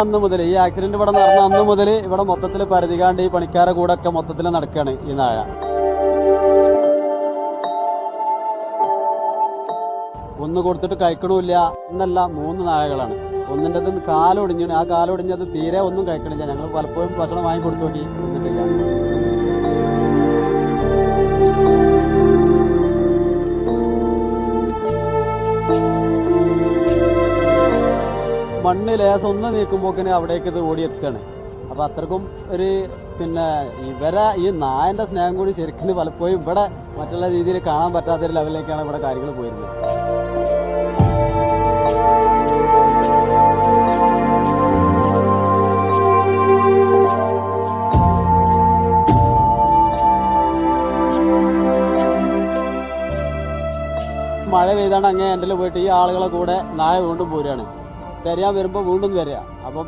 അന്ന് മുതൽ ഈ ആക്സിഡന്റ് ഇവിടെ നടന്ന അന്ന് മുതൽ ഇവിടെ മൊത്തത്തിൽ പരതികാണ്ട് ഈ പണിക്കാരെ കൂടെ ഒക്കെ മൊത്തത്തിൽ നടക്കുകയാണ് ഈ നായ. ഒന്ന് കൊടുത്തിട്ട് കഴിക്കണമില്ല എന്നല്ല, 3 നായകളാണ്. ഒന്നിൻ്റെ കാലൊടിഞ്ഞു, ആ കാലൊടിഞ്ഞത് തീരെ ഒന്നും കഴിക്കണില്ല. ഞങ്ങൾ പലപ്പോഴും ഭക്ഷണം വാങ്ങി കൊടുത്തു നോക്കി, എന്നിട്ടില്ല. മണ്ണ് ലേസം ഒന്ന് നീക്കുമ്പോക്കിന് അവിടേക്ക് ഇത് ഓടിയെത്തുകയാണ്. അപ്പൊ അത്രക്കും ഒരു ഇവരെ ഈ നായന്റെ സ്നേഹം കൂടി ശരിക്കും പലപ്പോഴും ഇവിടെ മറ്റുള്ള രീതിയിൽ കാണാൻ പറ്റാത്തൊരു ലെവലിലേക്കാണ് ഇവിടെ കാര്യങ്ങൾ പോയിരുന്നത്. മഴ പെയ്താണ് അങ്ങേ എൻ്റെ പോയിട്ട് ഈ ആളുകളെ കൂടെ നായ വീണ്ടും പോരുകയാണ്. തിരയാൻ വരുമ്പോൾ വീണ്ടും തിരയാ. അപ്പം